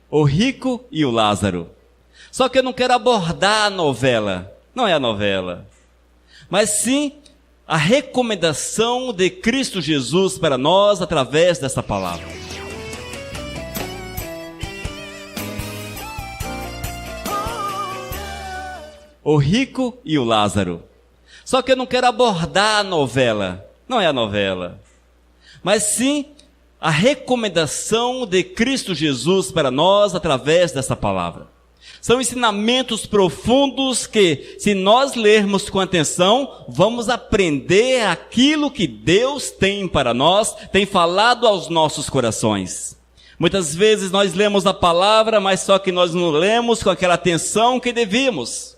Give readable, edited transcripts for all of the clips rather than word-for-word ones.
O rico e o Lázaro. Só que eu não quero abordar a novela, não é a novela, mas sim a recomendação de Cristo Jesus para nós através dessa palavra. O rico e o Lázaro. Só que eu não quero abordar a novela, não é a novela, mas sim a recomendação de Cristo Jesus para nós através dessa palavra. São ensinamentos profundos que, se nós lermos com atenção, vamos aprender aquilo que Deus tem para nós, tem falado aos nossos corações. Muitas vezes nós lemos a palavra, mas só que nós não lemos com aquela atenção que devíamos.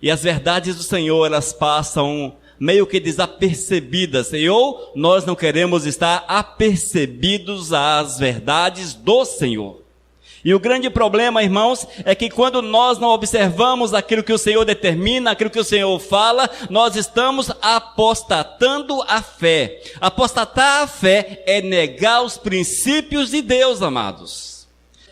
E as verdades do Senhor, elas passam meio que desapercebidas, ou nós não queremos estar apercebidos às verdades do Senhor. E o grande problema, irmãos, é que quando nós não observamos aquilo que o Senhor determina, aquilo que o Senhor fala, nós estamos apostatando a fé. Apostatar a fé é negar os princípios de Deus, amados.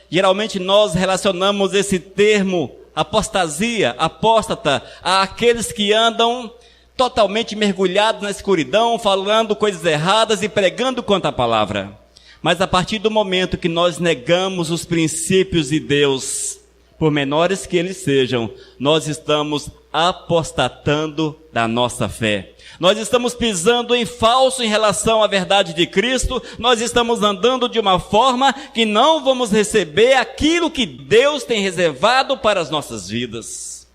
Geralmente nós relacionamos esse termo apostasia, apóstata, àqueles que andam totalmente mergulhados na escuridão, falando coisas erradas e pregando contra a palavra. Mas a partir do momento que nós negamos os princípios de Deus, por menores que eles sejam, nós estamos apostatando da nossa fé. Nós estamos pisando em falso em relação à verdade de Cristo, nós estamos andando de uma forma que não vamos receber aquilo que Deus tem reservado para as nossas vidas.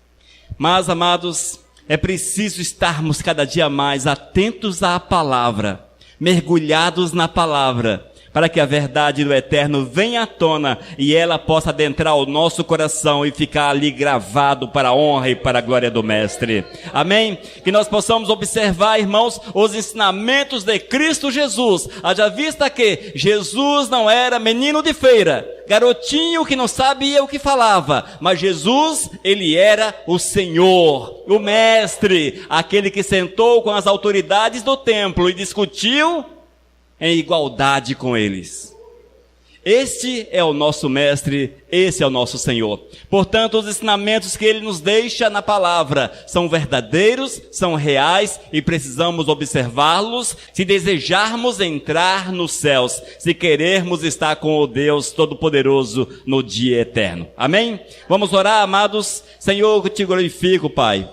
Mas, amados, é preciso estarmos cada dia mais atentos à palavra, mergulhados na palavra, para que a verdade do Eterno venha à tona e ela possa adentrar o nosso coração e ficar ali gravado para a honra e para a glória do Mestre. Amém? Que nós possamos observar, irmãos, os ensinamentos de Cristo Jesus. Haja vista que Jesus não era menino de feira, garotinho que não sabia o que falava, mas Jesus, ele era o Senhor, o Mestre, aquele que sentou com as autoridades do templo e discutiu em igualdade com eles. Este é o nosso Mestre, esse é o nosso Senhor. Portanto, os ensinamentos que Ele nos deixa na palavra são verdadeiros, são reais e precisamos observá-los se desejarmos entrar nos céus, se querermos estar com o Deus Todo-Poderoso no dia eterno. Amém? Vamos orar, amados. Senhor, eu te glorifico, Pai.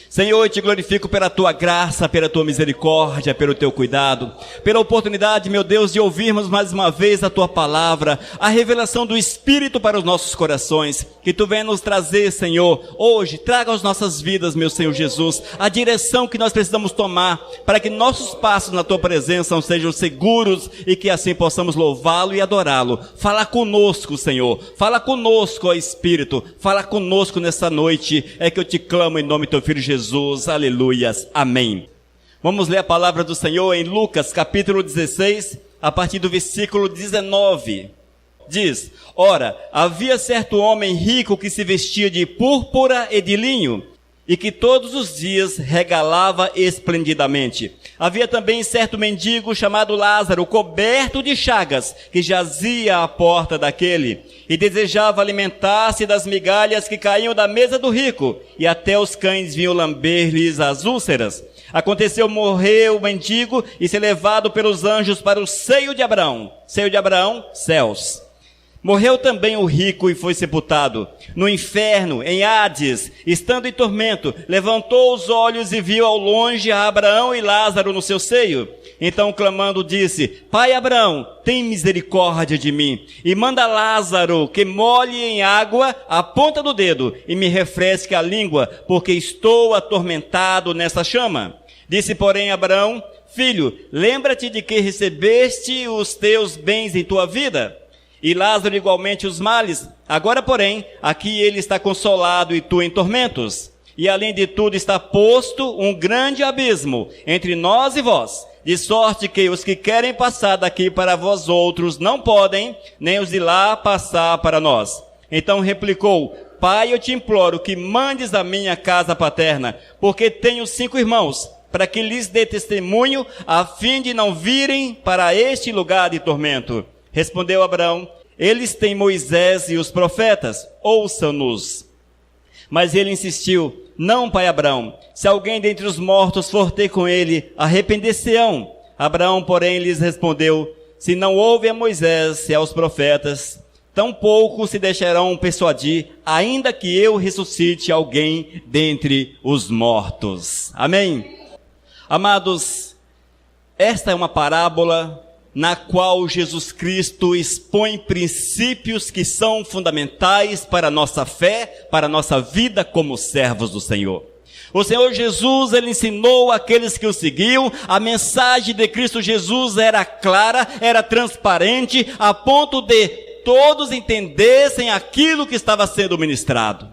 Senhor, eu te glorifico pela tua graça, pela tua misericórdia, pelo teu cuidado, pela oportunidade, meu Deus, de ouvirmos mais uma vez a tua palavra, a revelação do Espírito para os nossos corações, que tu venha nos trazer, Senhor, hoje, traga às nossas vidas, meu Senhor Jesus, a direção que nós precisamos tomar, para que nossos passos na tua presença sejam seguros e que assim possamos louvá-lo e adorá-lo. Fala conosco, Senhor, fala conosco, ó Espírito, fala conosco nessa noite, é que eu te clamo em nome do teu Filho Jesus. Aleluias, amém. Vamos ler a palavra do Senhor em Lucas capítulo 16, a partir do versículo 19. Diz: Ora, havia certo homem rico que se vestia de púrpura e de linho, e que todos os dias regalava esplendidamente. Havia também certo mendigo chamado Lázaro, coberto de chagas, que jazia à porta daquele, e desejava alimentar-se das migalhas que caíam da mesa do rico, e até os cães vinham lamber-lhes as úlceras. Aconteceu morrer o mendigo e ser levado pelos anjos para o seio de Abraão. Seio de Abraão, céus. Morreu também o rico e foi sepultado. No inferno, em Hades, estando em tormento, levantou os olhos e viu ao longe a Abraão e Lázaro no seu seio. Então, clamando, disse: Pai Abraão, tem misericórdia de mim, e manda Lázaro que molhe em água a ponta do dedo e me refresque a língua, porque estou atormentado nessa chama. Disse, porém, Abraão: Filho, lembra-te de que recebeste os teus bens em tua vida, e Lázaro igualmente os males. Agora, porém, aqui ele está consolado e tu em tormentos. E além de tudo está posto um grande abismo entre nós e vós, de sorte que os que querem passar daqui para vós outros não podem, nem os de lá passar para nós. Então replicou: Pai, eu te imploro que mandes a minha casa paterna, porque tenho 5 irmãos, para que lhes dê testemunho, a fim de não virem para este lugar de tormento. Respondeu Abraão: Eles têm Moisés e os profetas, ouçam-nos. Mas ele insistiu: não, pai Abraão, se alguém dentre os mortos for ter com ele, arrepender-se-ão. Abraão, porém, lhes respondeu: se não houve a Moisés e aos profetas, tampouco se deixarão persuadir, ainda que eu ressuscite alguém dentre os mortos. Amém? Amados, esta é uma parábola na qual Jesus Cristo expõe princípios que são fundamentais para a nossa fé, para a nossa vida como servos do Senhor. O Senhor Jesus, ele ensinou àqueles que o seguiam, a mensagem de Cristo Jesus era clara, era transparente, a ponto de todos entendessem aquilo que estava sendo ministrado.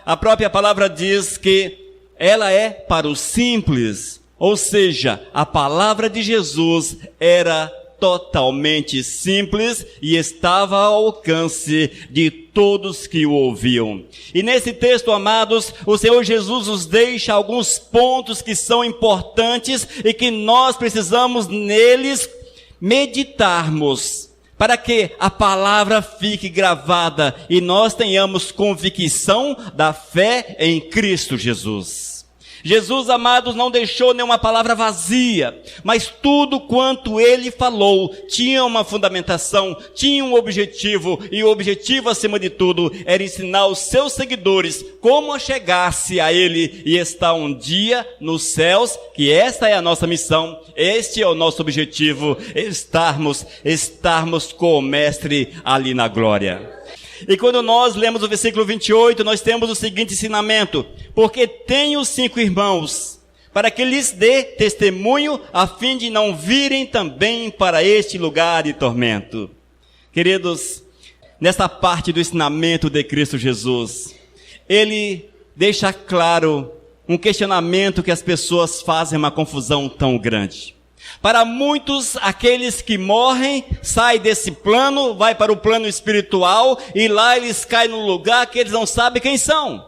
A própria palavra diz que ela é para os simples, ou seja, a palavra de Jesus era totalmente simples e estava ao alcance de todos que o ouviam. E nesse texto, amados, o Senhor Jesus nos deixa alguns pontos que são importantes e que nós precisamos neles meditarmos, para que a palavra fique gravada e nós tenhamos convicção da fé em Cristo Jesus. Jesus, amados, não deixou nenhuma palavra vazia, mas tudo quanto ele falou tinha uma fundamentação, tinha um objetivo, e o objetivo, acima de tudo, era ensinar os seus seguidores como chegar-se a ele e estar um dia nos céus, que esta é a nossa missão, este é o nosso objetivo, estarmos com o Mestre ali na glória. E quando nós lemos o versículo 28, nós temos o seguinte ensinamento: porque tenho 5 irmãos, para que lhes dê testemunho, a fim de não virem também para este lugar de tormento. Queridos, nesta parte do ensinamento de Cristo Jesus, ele deixa claro um questionamento que as pessoas fazem uma confusão tão grande. Para muitos, aqueles que morrem, saem desse plano, vai para o plano espiritual, e lá eles caem num lugar que eles não sabem quem são.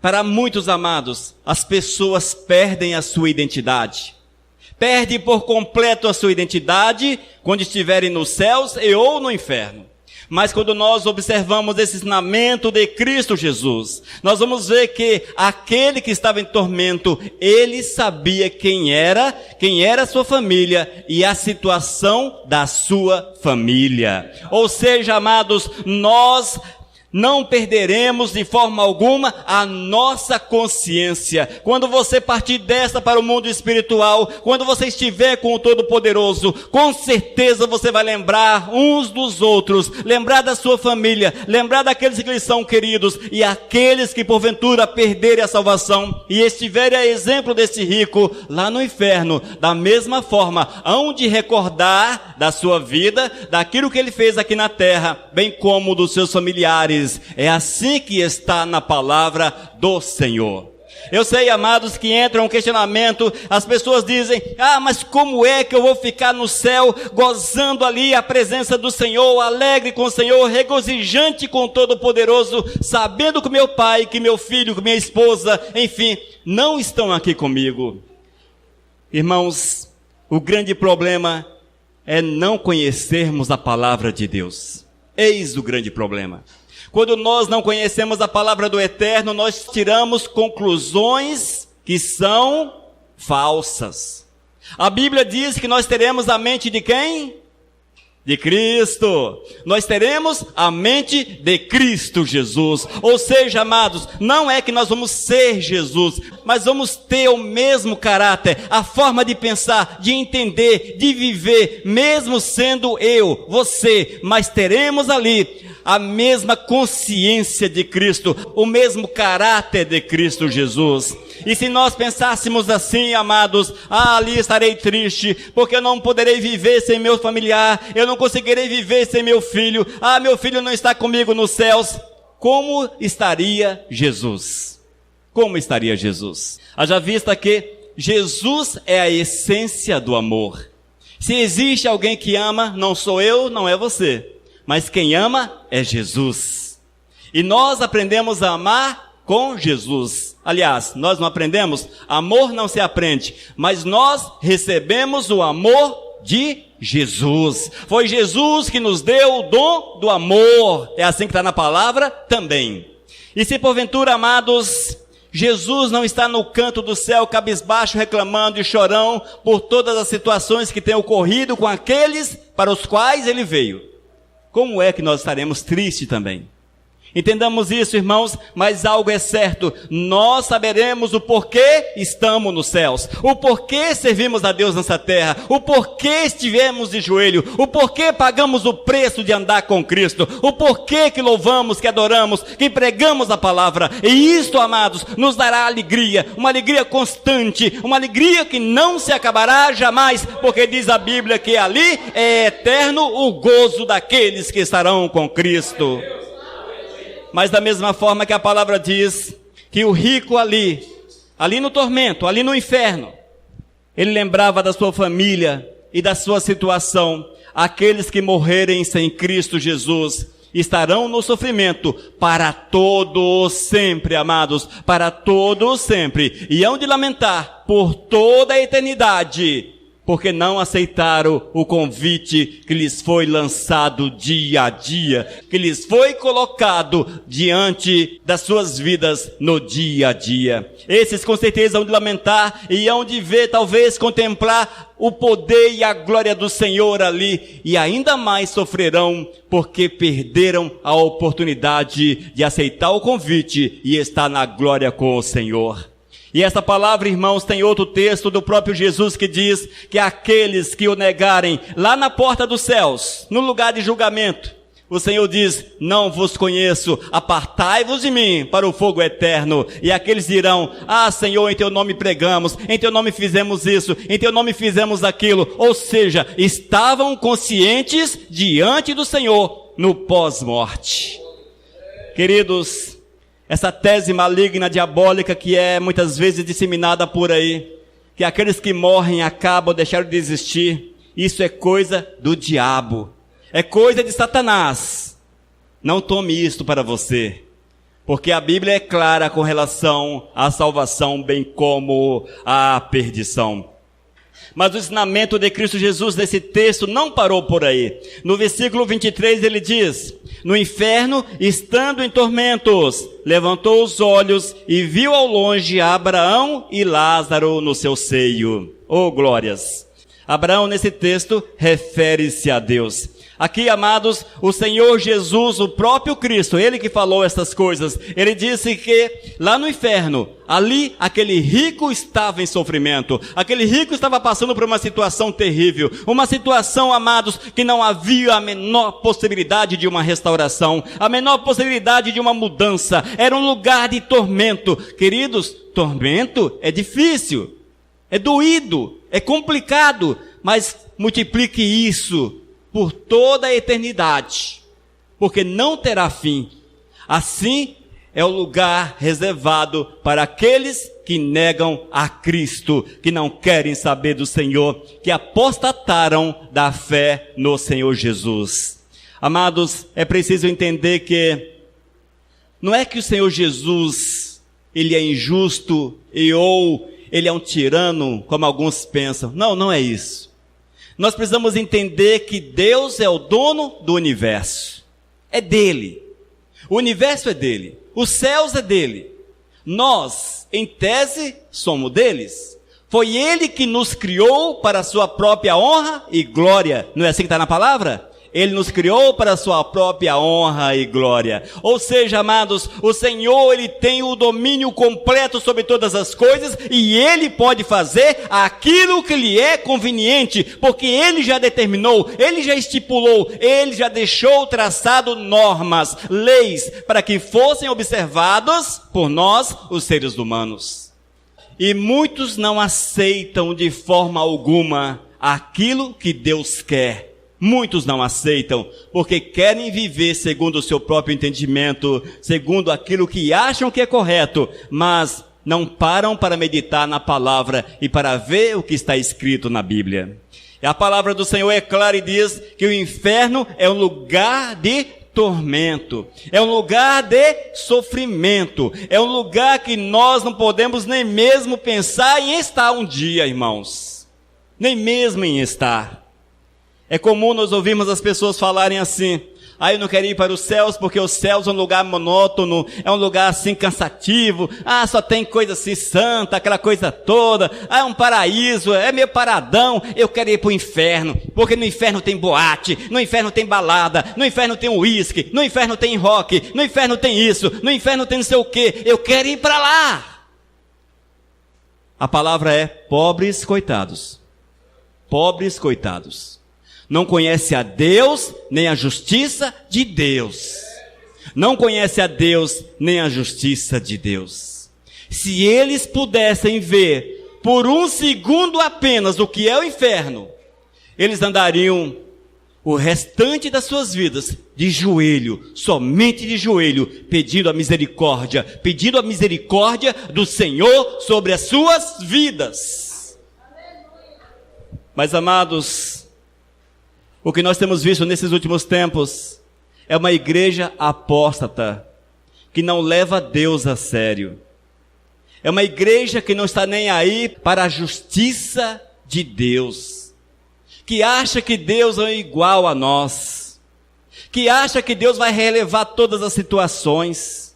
Para muitos, amados, as pessoas perdem a sua identidade. Perdem por completo a sua identidade quando estiverem nos céus e ou no inferno. Mas quando nós observamos esse ensinamento de Cristo Jesus, nós vamos ver que aquele que estava em tormento, ele sabia quem era a sua família e a situação da sua família. Ou seja, amados, nós não perderemos de forma alguma a nossa consciência. Quando você partir desta para o mundo espiritual, quando você estiver com o Todo-Poderoso, com certeza você vai lembrar uns dos outros, lembrar da sua família, lembrar daqueles que lhes são queridos, e aqueles que porventura perderem a salvação e estiverem a exemplo desse rico lá no inferno, da mesma forma, hão de recordar da sua vida, daquilo que ele fez aqui na terra, bem como dos seus familiares. É assim que está na palavra do Senhor. Eu sei, amados, que entra um questionamento, as pessoas dizem: mas como é que eu vou ficar no céu, gozando ali a presença do Senhor, alegre com o Senhor, regozijante com o Todo-Poderoso, sabendo que meu pai, que meu filho, que minha esposa, enfim, não estão aqui comigo? Irmãos, o grande problema é não conhecermos a palavra de Deus. Eis o grande problema. Quando nós não conhecemos a palavra do Eterno, nós tiramos conclusões que são falsas. A Bíblia diz que nós teremos a mente de quem? De Cristo. Nós teremos a mente de Cristo Jesus. Ou seja, amados, não é que nós vamos ser Jesus, mas vamos ter o mesmo caráter, a forma de pensar, de entender, de viver, mesmo sendo eu, você, mas teremos ali a mesma consciência de Cristo, o mesmo caráter de Cristo Jesus. E se nós pensássemos assim, amados, ali estarei triste, porque eu não poderei viver sem meu familiar, eu não conseguirei viver sem meu filho, meu filho não está comigo nos céus. Como estaria Jesus? Como estaria Jesus? Haja vista que Jesus é a essência do amor. Se existe alguém que ama, não sou eu, não é você, mas quem ama é Jesus. E nós aprendemos a amar com Jesus. Aliás, nós não aprendemos, amor não se aprende, mas nós recebemos o amor de Jesus. Foi Jesus que nos deu o dom do amor. É assim que está na palavra também. E se porventura, amados, Jesus não está no canto do céu, cabisbaixo, reclamando e chorão por todas as situações que têm ocorrido com aqueles para os quais ele veio, como é que nós estaremos tristes também? Entendamos isso, irmãos, mas algo é certo, nós saberemos o porquê estamos nos céus, o porquê servimos a Deus nessa terra, o porquê estivemos de joelho, o porquê pagamos o preço de andar com Cristo, o porquê que louvamos, que adoramos, que pregamos a palavra. E isto, amados, nos dará alegria, uma alegria constante, uma alegria que não se acabará jamais, porque diz a Bíblia que ali é eterno o gozo daqueles que estarão com Cristo. Mas da mesma forma que a palavra diz que o rico ali no tormento, ali no inferno, ele lembrava da sua família e da sua situação. Aqueles que morrerem sem Cristo Jesus estarão no sofrimento para todo sempre, amados, para todo sempre. E hão de lamentar por toda a eternidade, porque não aceitaram o convite que lhes foi lançado dia a dia, que lhes foi colocado diante das suas vidas no dia a dia. Esses com certeza hão de lamentar e hão de ver, talvez contemplar o poder e a glória do Senhor ali, e ainda mais sofrerão porque perderam a oportunidade de aceitar o convite e estar na glória com o Senhor. E essa palavra, irmãos, tem outro texto do próprio Jesus que diz que aqueles que o negarem lá na porta dos céus, no lugar de julgamento, o Senhor diz: não vos conheço, apartai-vos de mim para o fogo eterno. E aqueles dirão: ah, Senhor, em teu nome pregamos, em teu nome fizemos isso, em teu nome fizemos aquilo. Ou seja, estavam conscientes diante do Senhor no pós-morte. Queridos, essa tese maligna, diabólica, que é muitas vezes disseminada por aí, que aqueles que morrem acabam, deixaram de existir, isso é coisa do diabo, é coisa de Satanás. Não tome isto para você, porque a Bíblia é clara com relação à salvação, bem como à perdição. Mas o ensinamento de Cristo Jesus nesse texto não parou por aí. No versículo 23 ele diz: no inferno, estando em tormentos, levantou os olhos e viu ao longe Abraão e Lázaro no seu seio. Oh, glórias! Abraão nesse texto refere-se a Deus. Aqui, amados, o Senhor Jesus, o próprio Cristo, Ele que falou essas coisas, Ele disse que lá no inferno, ali aquele rico estava em sofrimento, aquele rico estava passando por uma situação terrível, uma situação, amados, que não havia a menor possibilidade de uma restauração, a menor possibilidade de uma mudança, era um lugar de tormento. Queridos, tormento é difícil, é doído, é complicado, mas multiplique isso por toda a eternidade, porque não terá fim. Assim é o lugar reservado para aqueles que negam a Cristo, que não querem saber do Senhor, que apostataram da fé no Senhor Jesus. Amados, é preciso entender que não é que o Senhor Jesus, Ele é injusto ou Ele é um tirano, como alguns pensam. Não, não é isso. Nós precisamos entender que Deus é o dono do universo. É dele. O universo é dele. Os céus é dele. Nós, em tese, somos deles. Foi ele que nos criou para a sua própria honra e glória. Não é assim que está na palavra? Ele nos criou para a sua própria honra e glória. Ou seja, amados, o Senhor, Ele tem o domínio completo sobre todas as coisas e Ele pode fazer aquilo que lhe é conveniente, porque Ele já determinou, Ele já estipulou, Ele já deixou traçado normas, leis, para que fossem observadas por nós, os seres humanos. E muitos não aceitam de forma alguma aquilo que Deus quer. Muitos não aceitam, porque querem viver segundo o seu próprio entendimento, segundo aquilo que acham que é correto, mas não param para meditar na palavra e para ver o que está escrito na Bíblia. E a palavra do Senhor é clara e diz que o inferno é um lugar de tormento, é um lugar de sofrimento, é um lugar que nós não podemos nem mesmo pensar em estar um dia, irmãos, nem mesmo em estar. É comum nós ouvirmos as pessoas falarem assim: eu não quero ir para os céus porque os céus é um lugar monótono, é um lugar assim cansativo, só tem coisa assim santa, aquela coisa toda, é um paraíso, é meio paradão, eu quero ir para o inferno, porque no inferno tem boate, no inferno tem balada, no inferno tem uísque, no inferno tem rock, no inferno tem isso, no inferno tem não sei o que, eu quero ir para lá. A palavra é pobres coitados. Pobres coitados. Não conhece a Deus, nem a justiça de Deus. Não conhece a Deus, nem a justiça de Deus. Se eles pudessem ver, por um segundo apenas, o que é o inferno, eles andariam o restante das suas vidas de joelho, somente de joelho, pedindo a misericórdia do Senhor sobre as suas vidas. Mas, amados, o que nós temos visto nesses últimos tempos é uma igreja apóstata, que não leva Deus a sério. É uma igreja que não está nem aí para a justiça de Deus, que acha que Deus é igual a nós, que acha que Deus vai relevar todas as situações.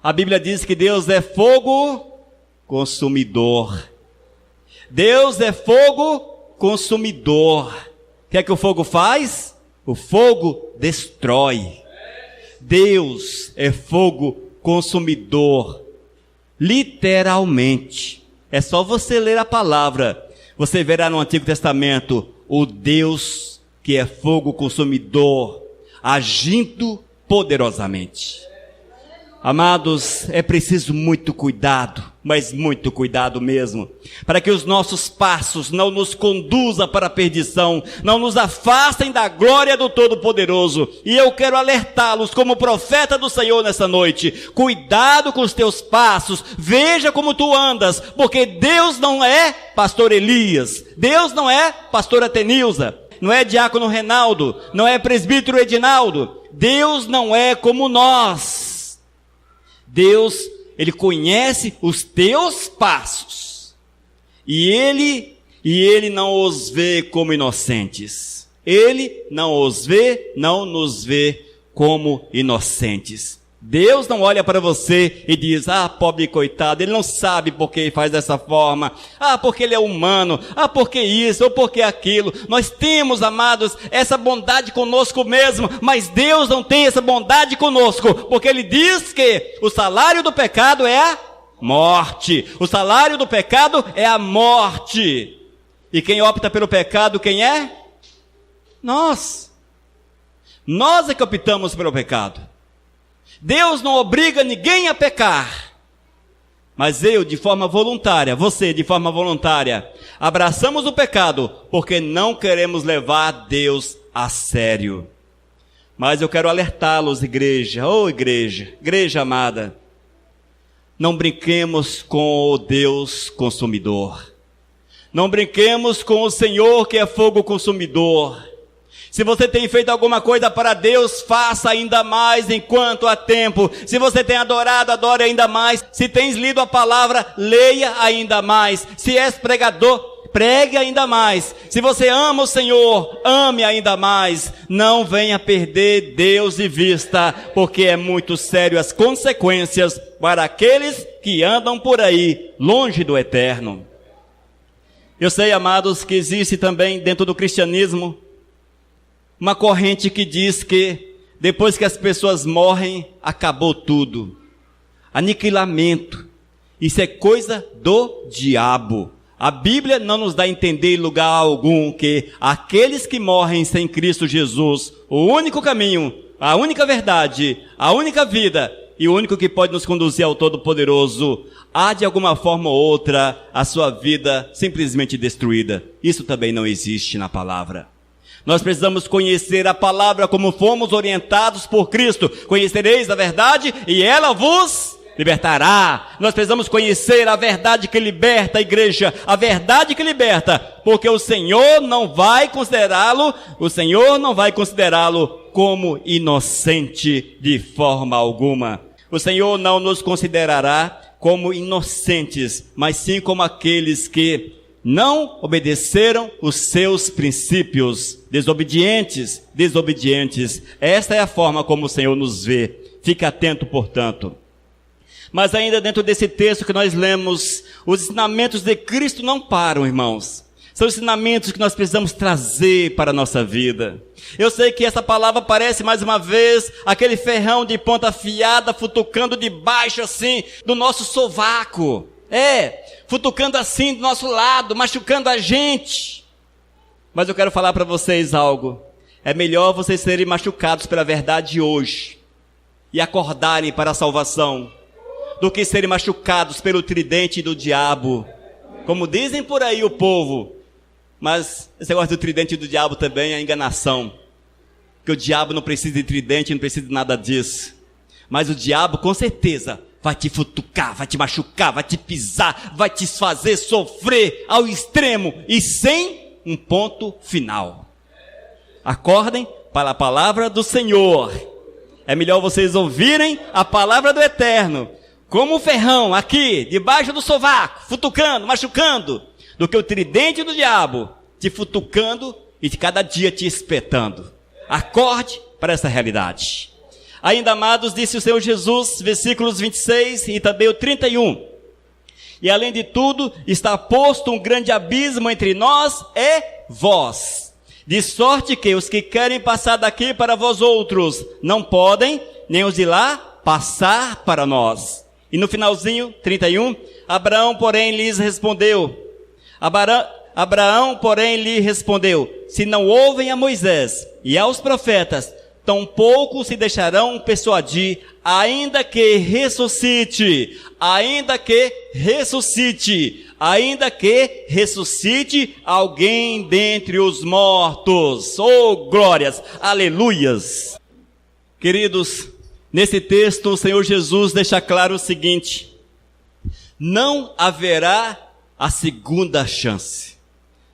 A Bíblia diz que Deus é fogo consumidor. Deus é fogo consumidor. O que é que o fogo faz? O fogo destrói. Deus é fogo consumidor. Literalmente. É só você ler a palavra. Você verá no Antigo Testamento o Deus que é fogo consumidor, agindo poderosamente. Amados, é preciso muito cuidado, mas muito cuidado mesmo, para que os nossos passos não nos conduzam para a perdição, não nos afastem da glória do Todo-Poderoso. E eu quero alertá-los como profeta do Senhor nessa noite: cuidado com os teus passos, veja como tu andas, porque Deus não é pastor Elias, Deus não é pastora Tenilza, não é diácono Renaldo, não é presbítero Edinaldo. Deus não é como nós. Deus, Ele conhece os teus passos. E Ele não os vê como inocentes. Ele não os vê, não nos vê como inocentes. Deus não olha para você e diz: pobre coitado, ele não sabe por que faz dessa forma, porque ele é humano, porque isso, ou porque aquilo. Nós temos, amados, essa bondade conosco mesmo, mas Deus não tem essa bondade conosco, porque Ele diz que o salário do pecado é a morte. O salário do pecado é a morte. E quem opta pelo pecado, quem é? Nós. Nós é que optamos pelo pecado. Deus não obriga ninguém a pecar, mas eu, de forma voluntária, você, de forma voluntária, abraçamos o pecado, porque não queremos levar Deus a sério. Mas eu quero alertá-los, igreja, igreja amada, não brinquemos com o Deus consumidor, não brinquemos com o Senhor que é fogo consumidor. Se você tem feito alguma coisa para Deus, faça ainda mais enquanto há tempo. Se você tem adorado, adore ainda mais. Se tens lido a palavra, leia ainda mais. Se és pregador, pregue ainda mais. Se você ama o Senhor, ame ainda mais. Não venha perder Deus de vista, porque é muito sério as consequências para aqueles que andam por aí, longe do eterno. Eu sei, amados, que existe também dentro do cristianismo uma corrente que diz que depois que as pessoas morrem, acabou tudo. Aniquilamento. Isso é coisa do diabo. A Bíblia não nos dá a entender em lugar algum que aqueles que morrem sem Cristo Jesus, o único caminho, a única verdade, a única vida e o único que pode nos conduzir ao Todo-Poderoso, há de alguma forma ou outra a sua vida simplesmente destruída. Isso também não existe na palavra. Nós precisamos conhecer a palavra como fomos orientados por Cristo. Conhecereis a verdade e ela vos libertará. Nós precisamos conhecer a verdade que liberta, a igreja, a verdade que liberta, porque o Senhor não vai considerá-lo como inocente de forma alguma. O Senhor não nos considerará como inocentes, mas sim como aqueles que não obedeceram os seus princípios. Desobedientes. Esta é a forma como o Senhor nos vê. Fique atento, portanto. Mas ainda dentro desse texto que nós lemos, os ensinamentos de Cristo não param, irmãos. São ensinamentos que nós precisamos trazer para a nossa vida. Eu sei que essa palavra parece mais uma vez aquele ferrão de ponta afiada futucando debaixo assim do nosso sovaco. Futucando assim do nosso lado, machucando a gente. Mas eu quero falar para vocês algo. É melhor vocês serem machucados pela verdade hoje e acordarem para a salvação, do que serem machucados pelo tridente do diabo. Como dizem por aí o povo. Mas esse negócio do tridente do diabo também é enganação. Porque o diabo não precisa de tridente, não precisa de nada disso. Mas o diabo, com certeza, vai te futucar, vai te machucar, vai te pisar, vai te fazer sofrer ao extremo e sem um ponto final. Acordem para a palavra do Senhor. É melhor vocês ouvirem a palavra do Eterno, como o ferrão aqui, debaixo do sovaco, futucando, machucando, do que o tridente do diabo te futucando e de cada dia te espetando. Acorde para essa realidade. Ainda, amados, disse o Senhor Jesus, versículos 26 e também o 31. E além de tudo, está posto um grande abismo entre nós e vós. De sorte que os que querem passar daqui para vós outros não podem, nem os de lá passar para nós. E no finalzinho, 31, Abraão, porém, lhe respondeu, se não ouvem a Moisés e aos profetas, tampouco se deixarão persuadir, ainda que ressuscite alguém dentre os mortos. Oh, glórias, aleluias. Queridos, nesse texto o Senhor Jesus deixa claro o seguinte: não haverá a segunda chance.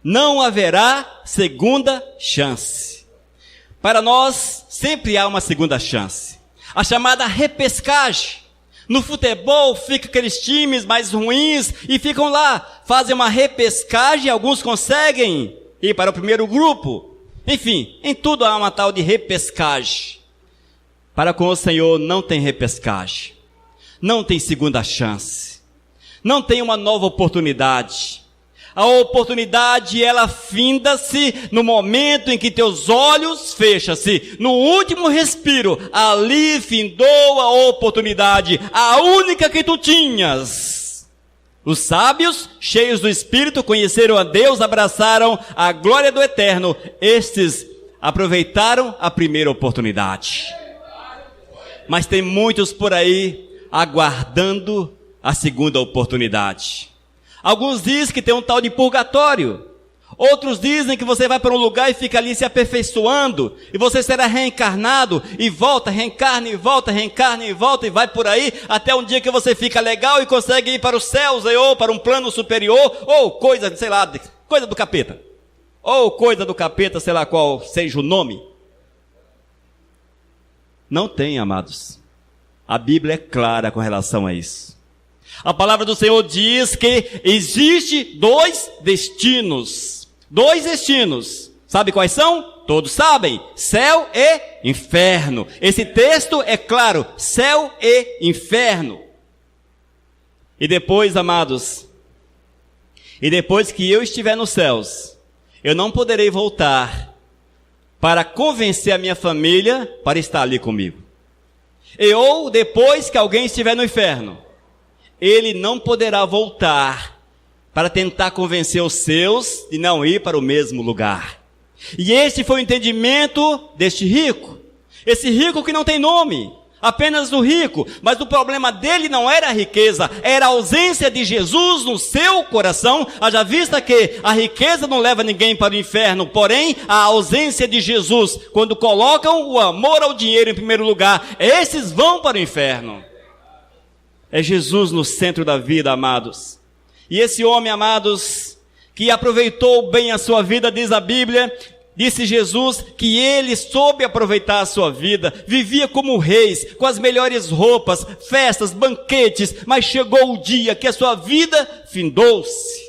Não haverá segunda chance. Para nós, sempre há uma segunda chance. A chamada repescagem. No futebol, ficam aqueles times mais ruins e ficam lá, fazem uma repescagem, alguns conseguem ir para o primeiro grupo. Enfim, em tudo há uma tal de repescagem. Para com o Senhor não tem repescagem. Não tem segunda chance. Não tem uma nova oportunidade. A oportunidade, ela finda-se no momento em que teus olhos fecham-se. No último respiro, ali findou a oportunidade, a única que tu tinhas. Os sábios, cheios do Espírito, conheceram a Deus, abraçaram a glória do Eterno. Estes aproveitaram a primeira oportunidade. Mas tem muitos por aí aguardando a segunda oportunidade. Alguns dizem que tem um tal de purgatório. Outros dizem que você vai para um lugar e fica ali se aperfeiçoando. E você será reencarnado e volta, reencarna e volta, reencarna e volta. E vai por aí até um dia que você fica legal e consegue ir para os céus ou para um plano superior. Ou coisa, sei lá, coisa do capeta. Ou coisa do capeta, sei lá qual seja o nome. Não tem, amados. A Bíblia é clara com relação a isso. A palavra do Senhor diz que existe dois destinos. Dois destinos. Sabe quais são? Todos sabem. Céu e inferno. Esse texto é claro. Céu e inferno. E depois, amados, e depois que eu estiver nos céus, eu não poderei voltar para convencer a minha família para estar ali comigo. Ou depois que alguém estiver no inferno, ele não poderá voltar para tentar convencer os seus de não ir para o mesmo lugar. E este foi o entendimento deste rico. Esse rico que não tem nome, apenas o rico. Mas o problema dele não era a riqueza, era a ausência de Jesus no seu coração. Haja vista que a riqueza não leva ninguém para o inferno, porém a ausência de Jesus, quando colocam o amor ao dinheiro em primeiro lugar, esses vão para o inferno. É Jesus no centro da vida, amados. E esse homem, amados, que aproveitou bem a sua vida, diz a Bíblia, disse Jesus que ele soube aproveitar a sua vida, vivia como reis, com as melhores roupas, festas, banquetes, mas chegou o dia que a sua vida findou-se.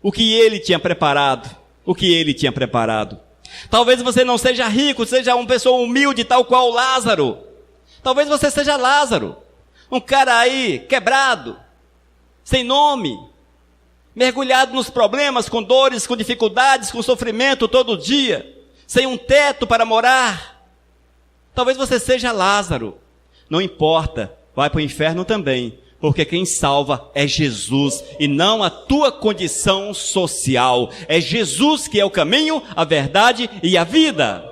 o que ele tinha preparado. O que ele tinha preparado. Talvez você não seja rico, seja uma pessoa humilde, tal qual Lázaro. Talvez você seja Lázaro, um cara aí quebrado, sem nome, mergulhado nos problemas, com dores, com dificuldades, com sofrimento todo dia, sem um teto para morar. Talvez você seja Lázaro. Não importa, vai para o inferno também, porque quem salva é Jesus e não a tua condição social. É Jesus que é o caminho, a verdade e a vida.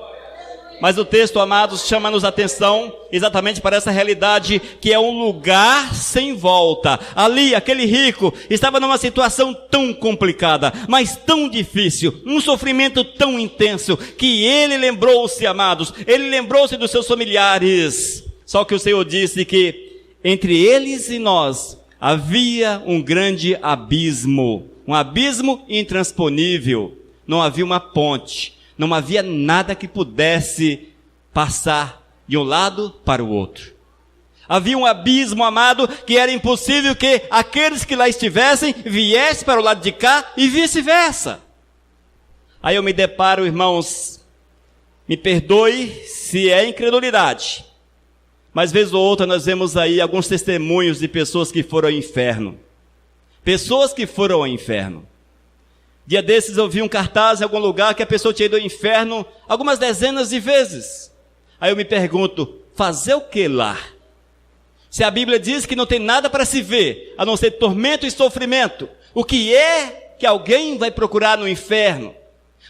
Mas o texto, amados, chama-nos a atenção exatamente para essa realidade, que é um lugar sem volta. Ali, aquele rico estava numa situação tão complicada, mas tão difícil, um sofrimento tão intenso, que ele lembrou-se, amados, ele lembrou-se dos seus familiares. Só que o Senhor disse que entre eles e nós havia um grande abismo, um abismo intransponível. Não havia uma ponte, não havia nada que pudesse passar de um lado para o outro. Havia um abismo, amado, que era impossível que aqueles que lá estivessem viessem para o lado de cá e vice-versa. Aí eu me deparo, irmãos, me perdoe se é incredulidade, mas vez ou outra nós vemos aí alguns testemunhos de pessoas que foram ao inferno. Pessoas que foram ao inferno. Dia desses eu vi um cartaz em algum lugar que a pessoa tinha ido ao inferno algumas dezenas de vezes. Aí eu me pergunto, fazer o que lá? Se a Bíblia diz que não tem nada para se ver, a não ser tormento e sofrimento, o que é que alguém vai procurar no inferno?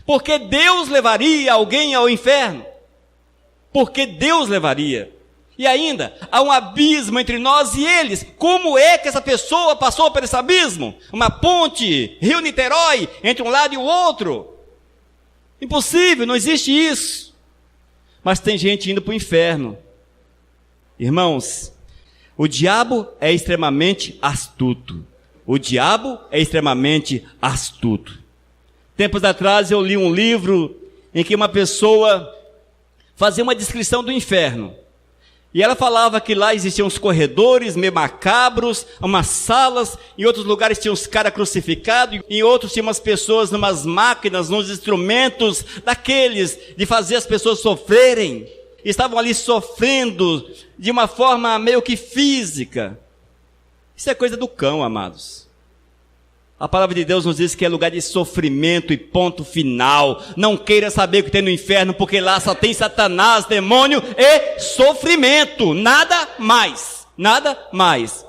Por que Deus levaria alguém ao inferno? Por que Deus levaria? E ainda, há um abismo entre nós e eles. Como é que essa pessoa passou por esse abismo? Uma ponte, Rio Niterói, entre um lado e o outro. Impossível, não existe isso. Mas tem gente indo para o inferno. Irmãos, o diabo é extremamente astuto. O diabo é extremamente astuto. Tempos atrás eu li um livro em que uma pessoa fazia uma descrição do inferno. E ela falava que lá existiam uns corredores meio macabros, umas salas, em outros lugares tinham os caras crucificados, em outros tinham umas pessoas numas máquinas, nos instrumentos daqueles de fazer as pessoas sofrerem. Estavam ali sofrendo de uma forma meio que física. Isso é coisa do cão, amados. A palavra de Deus nos diz que é lugar de sofrimento e ponto final. Não queira saber o que tem no inferno, porque lá só tem Satanás, demônio e sofrimento. Nada mais. Nada mais.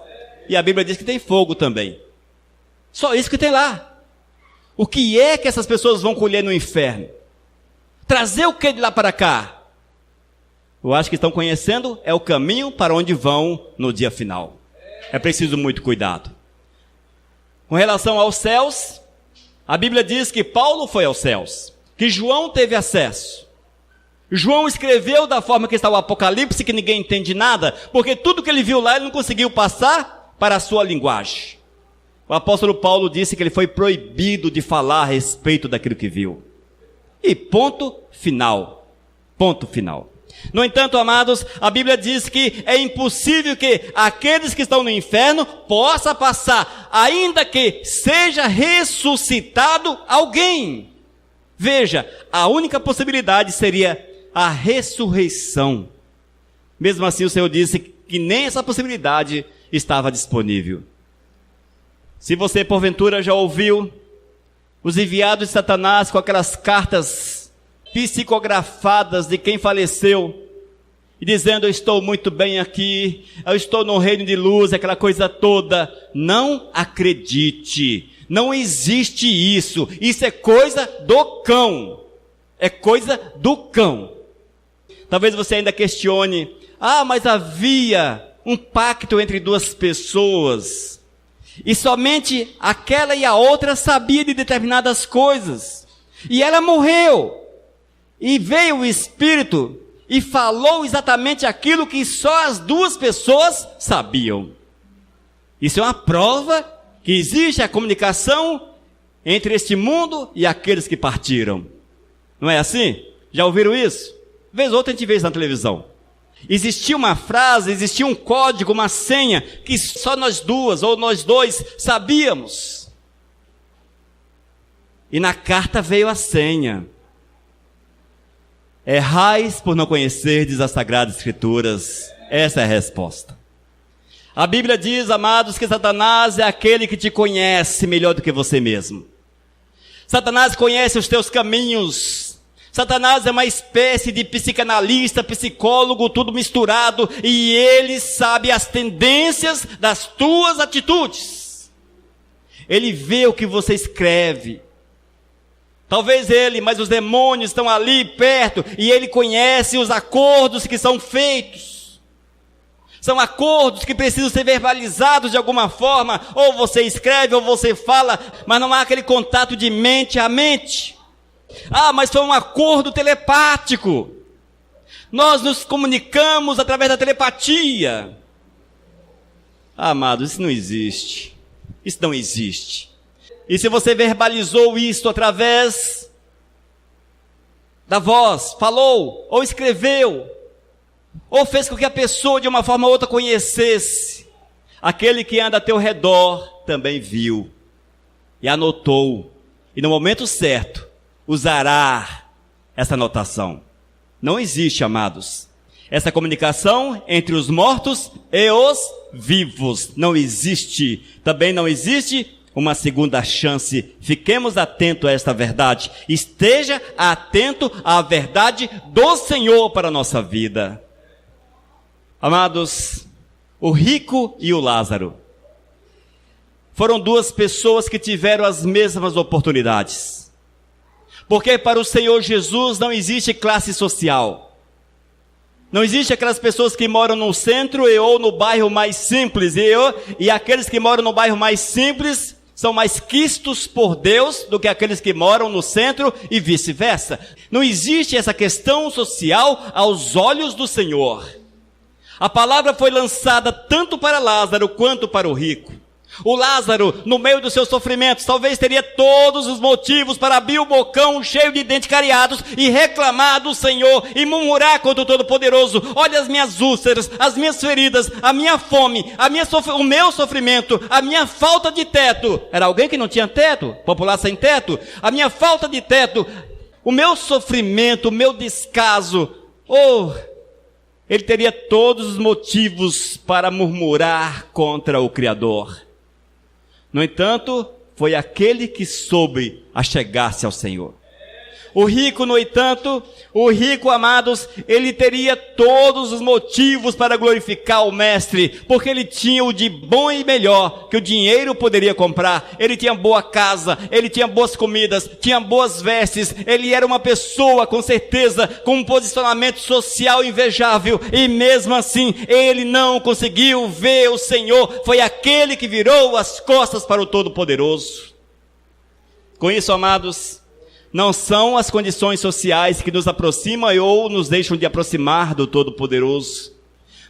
E a Bíblia diz que tem fogo também. Só isso que tem lá. O que é que essas pessoas vão colher no inferno? Trazer o que de lá para cá? Eu acho que estão conhecendo é o caminho para onde vão no dia final. É preciso muito cuidado. Com relação aos céus, a Bíblia diz que Paulo foi aos céus, que João teve acesso. João escreveu da forma que está o Apocalipse, que ninguém entende nada, porque tudo que ele viu lá ele não conseguiu passar para a sua linguagem. O apóstolo Paulo disse que ele foi proibido de falar a respeito daquilo que viu. E ponto final. Ponto final. No entanto, amados, a Bíblia diz que é impossível que aqueles que estão no inferno possam passar, ainda que seja ressuscitado alguém. Veja, a única possibilidade seria a ressurreição. Mesmo assim, o Senhor disse que nem essa possibilidade estava disponível. Se você, porventura, já ouviu os enviados de Satanás com aquelas cartas psicografadas de quem faleceu, e dizendo, eu estou muito bem aqui, eu estou no reino de luz, aquela coisa toda. Não acredite, não existe isso, isso é coisa do cão, é coisa do cão. Talvez você ainda questione, mas havia um pacto entre duas pessoas, e somente aquela e a outra sabia de determinadas coisas, e ela morreu. E veio o Espírito e falou exatamente aquilo que só as duas pessoas sabiam. Isso é uma prova que existe a comunicação entre este mundo e aqueles que partiram. Não é assim? Já ouviram isso? Vez ou outra a gente vê isso na televisão. Existia uma frase, existia um código, uma senha, que só nós duas ou nós dois sabíamos. E na carta veio a senha. Errais por não conhecerdes as Sagradas Escrituras. Essa é a resposta. A Bíblia diz, amados, que Satanás é aquele que te conhece melhor do que você mesmo. Satanás conhece os teus caminhos. Satanás é uma espécie de psicanalista, psicólogo, tudo misturado, e ele sabe as tendências das tuas atitudes. Ele vê o que você escreve. Talvez ele, mas os demônios estão ali perto, e ele conhece os acordos que são feitos. São acordos que precisam ser verbalizados de alguma forma, ou você escreve, ou você fala, mas não há aquele contato de mente a mente. Ah, mas foi um acordo telepático. Nós nos comunicamos através da telepatia. Ah, amados, isso não existe. Isso não existe. E se você verbalizou isso através da voz, falou, ou escreveu, ou fez com que a pessoa de uma forma ou outra conhecesse, aquele que anda a teu redor também viu e anotou, e no momento certo usará essa anotação. Não existe, amados, essa comunicação entre os mortos e os vivos. Não existe. Também não existe uma segunda chance. Fiquemos atentos a esta verdade. Esteja atento à verdade do Senhor para a nossa vida. Amados, o rico e o Lázaro foram duas pessoas que tiveram as mesmas oportunidades. Porque para o Senhor Jesus não existe classe social. Não existe aquelas pessoas que moram no centro ou no bairro mais simples. E aqueles que moram no bairro mais simples são mais quistos por Deus do que aqueles que moram no centro e vice-versa. Não existe essa questão social aos olhos do Senhor. A palavra foi lançada tanto para Lázaro quanto para o rico. O Lázaro, no meio dos seus sofrimentos, talvez teria todos os motivos para abrir o bocão cheio de dentes cariados e reclamar do Senhor e murmurar contra o Todo-Poderoso. Olha as minhas úlceras, as minhas feridas, a minha fome, o meu sofrimento, a minha falta de teto. Era alguém que não tinha teto, popular sem teto. A minha falta de teto, o meu sofrimento, o meu descaso. Ele teria todos os motivos para murmurar contra o Criador. No entanto, foi aquele que soube achegar-se ao Senhor. O rico, no entanto, amados, ele teria todos os motivos para glorificar o Mestre, porque ele tinha o de bom e melhor que o dinheiro poderia comprar. Ele tinha boa casa, ele tinha boas comidas, tinha boas vestes, ele era uma pessoa, com certeza, com um posicionamento social invejável, e mesmo assim, ele não conseguiu ver o Senhor. Foi aquele que virou as costas para o Todo-Poderoso. Com isso, amados, não são as condições sociais que nos aproximam ou nos deixam de aproximar do Todo-Poderoso,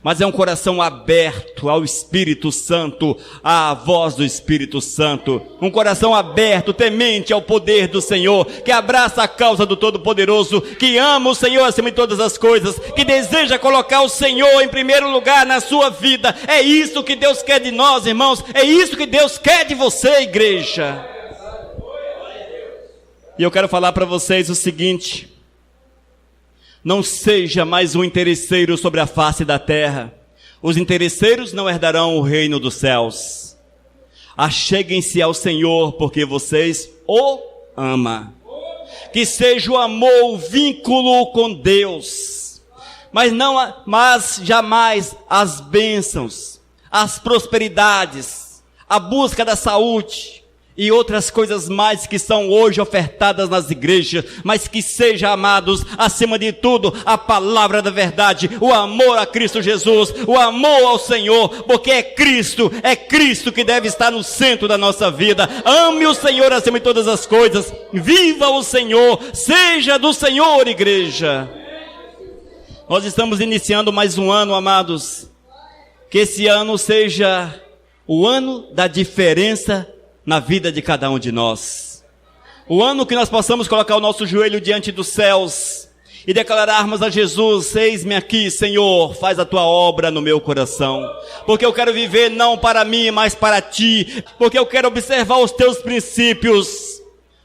mas é um coração aberto ao Espírito Santo, à voz do Espírito Santo, um coração aberto, temente ao poder do Senhor, que abraça a causa do Todo-Poderoso, que ama o Senhor acima de todas as coisas, que deseja colocar o Senhor em primeiro lugar na sua vida. É isso que Deus quer de nós, irmãos, é isso que Deus quer de você, igreja. E eu quero falar para vocês o seguinte: não seja mais um interesseiro sobre a face da terra. Os interesseiros não herdarão o reino dos céus. Acheguem-se ao Senhor, porque vocês o amam. Que seja o amor, o vínculo com Deus, mas jamais as bênçãos, as prosperidades, a busca da saúde e outras coisas mais que são hoje ofertadas nas igrejas, mas que seja, amados, acima de tudo, a palavra da verdade, o amor a Cristo Jesus, o amor ao Senhor, porque é Cristo que deve estar no centro da nossa vida. Ame o Senhor acima de todas as coisas, viva o Senhor, seja do Senhor, igreja. Nós estamos iniciando mais um ano, amados, que esse ano seja o ano da diferença na vida de cada um de nós. O ano que nós possamos colocar o nosso joelho diante dos céus e declararmos a Jesus: eis-me aqui, Senhor, faz a tua obra no meu coração, porque eu quero viver não para mim, mas para ti, porque eu quero observar os teus princípios,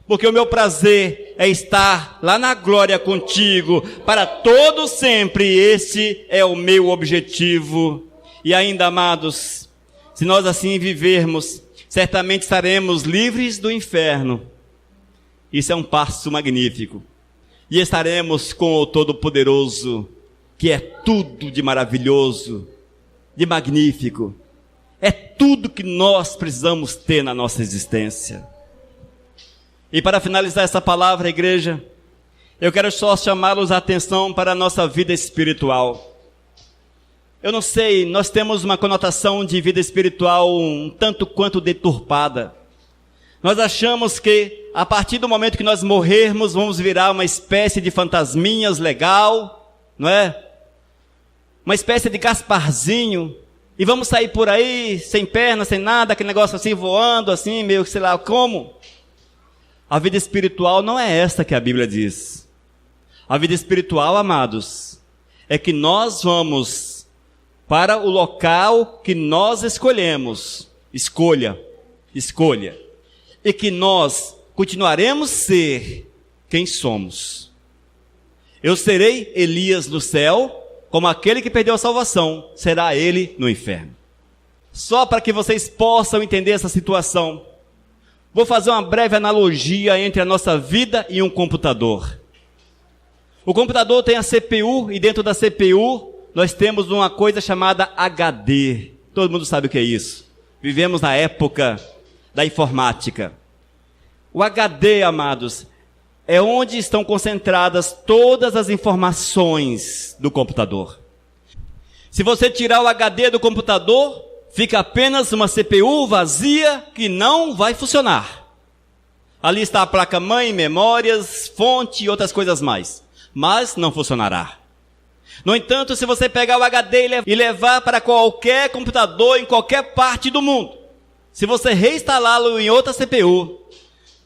porque o meu prazer é estar lá na glória contigo, para todo sempre. Este é o meu objetivo. E ainda, amados, se nós assim vivermos, certamente estaremos livres do inferno. Isso é um passo magnífico. E estaremos com o Todo-Poderoso, que é tudo de maravilhoso, de magnífico. É tudo que nós precisamos ter na nossa existência. E para finalizar essa palavra, igreja, eu quero só chamá-los a atenção para a nossa vida espiritual. Eu não sei, nós temos uma conotação de vida espiritual um tanto quanto deturpada. Nós achamos que a partir do momento que nós morrermos, vamos virar uma espécie de fantasminhas legal, não é? Uma espécie de Gasparzinho, e vamos sair por aí, sem perna, sem nada, aquele negócio assim, voando assim, meio que sei lá como. A vida espiritual não é esta que a Bíblia diz. A vida espiritual, amados, é que nós vamos para o local que nós escolhemos. Escolha. E que nós continuaremos ser quem somos. Eu serei Elias no céu, como aquele que perdeu a salvação, será ele no inferno. Só para que vocês possam entender essa situação, vou fazer uma breve analogia entre a nossa vida e um computador. O computador tem a CPU, e dentro da CPU nós temos uma coisa chamada HD. Todo mundo sabe o que é isso. Vivemos na época da informática. O HD, amados, é onde estão concentradas todas as informações do computador. Se você tirar o HD do computador, fica apenas uma CPU vazia que não vai funcionar. Ali está a placa-mãe, memórias, fonte e outras coisas mais. Mas não funcionará. No entanto, se você pegar o HD e levar para qualquer computador em qualquer parte do mundo, se você reinstalá-lo em outra CPU,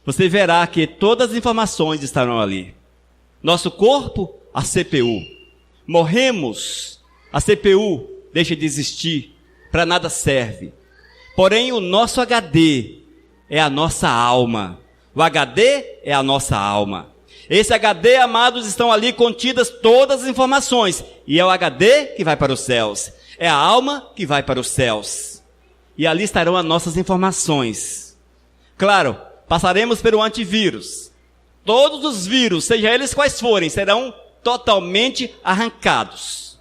você verá que todas as informações estarão ali. Nosso corpo, a CPU. Morremos, a CPU deixa de existir, para nada serve. Porém, o nosso HD é a nossa alma. O HD é a nossa alma. Esse HD, amados, estão ali contidas todas as informações. E é o HD que vai para os céus. É a alma que vai para os céus. E ali estarão as nossas informações. Claro, passaremos pelo antivírus. Todos os vírus, seja eles quais forem, serão totalmente arrancados,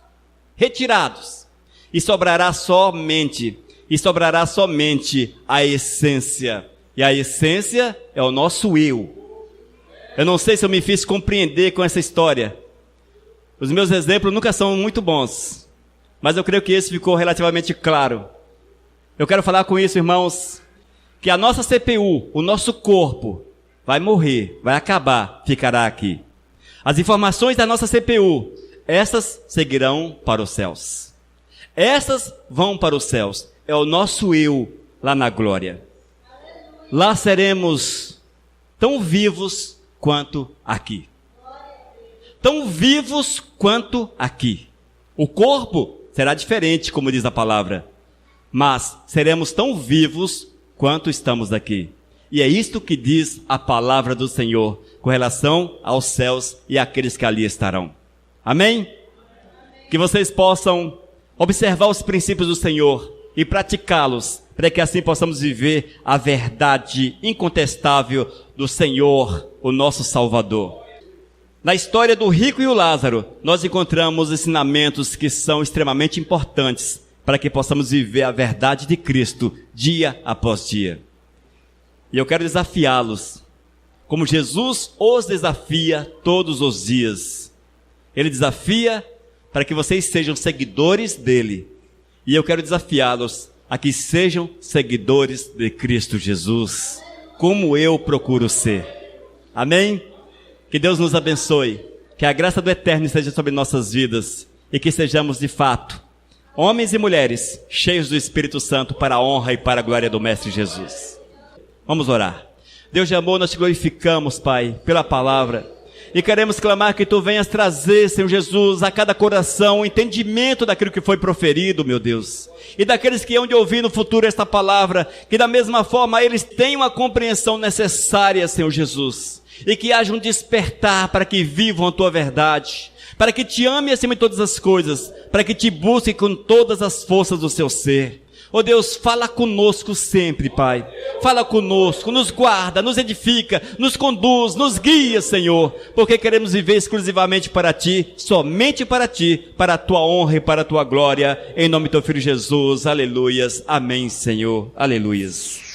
retirados. E sobrará somente a essência. E a essência é o nosso eu. Eu não sei se eu me fiz compreender com essa história. Os meus exemplos nunca são muito bons, mas eu creio que esse ficou relativamente claro. Eu quero falar com isso, irmãos, que a nossa CPU, o nosso corpo, vai morrer, vai acabar, ficará aqui. As informações da nossa CPU, essas seguirão para os céus. Essas vão para os céus. É o nosso eu lá na glória. Lá seremos tão vivos quanto aqui. Tão vivos quanto aqui. O corpo será diferente, como diz a palavra, mas seremos tão vivos quanto estamos aqui. E é isto que diz a palavra do Senhor com relação aos céus e àqueles que ali estarão. Amém? Que vocês possam observar os princípios do Senhor e praticá-los, para que assim possamos viver a verdade incontestável do Senhor, o nosso Salvador. Na história do rico e o Lázaro, nós encontramos ensinamentos que são extremamente importantes para que possamos viver a verdade de Cristo dia após dia. E eu quero desafiá-los, como Jesus os desafia todos os dias. Ele desafia para que vocês sejam seguidores dele. E eu quero desafiá-los a que sejam seguidores de Cristo Jesus, como eu procuro ser. Amém? Que Deus nos abençoe, que a graça do Eterno esteja sobre nossas vidas e que sejamos de fato homens e mulheres cheios do Espírito Santo para a honra e para a glória do Mestre Jesus. Vamos orar. Deus de amor, nós te glorificamos, Pai, pela palavra. E queremos clamar que Tu venhas trazer, Senhor Jesus, a cada coração o entendimento daquilo que foi proferido, meu Deus. E daqueles que hão de ouvir no futuro esta palavra, que da mesma forma eles tenham a compreensão necessária, Senhor Jesus. E que haja um despertar para que vivam a Tua verdade, para que Te amem acima de todas as coisas, para que Te busquem com todas as forças do seu ser. Oh Deus, fala conosco sempre, Pai. Fala conosco, nos guarda, nos edifica, nos conduz, nos guia, Senhor. Porque queremos viver exclusivamente para Ti, somente para Ti, para a Tua honra e para a Tua glória. Em nome do Teu Filho Jesus, aleluias. Amém, Senhor, aleluias.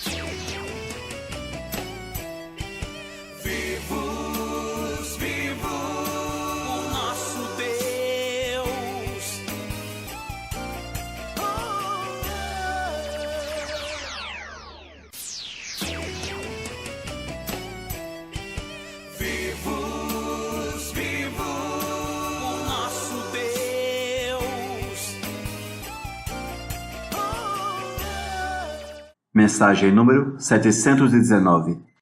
Mensagem número 719.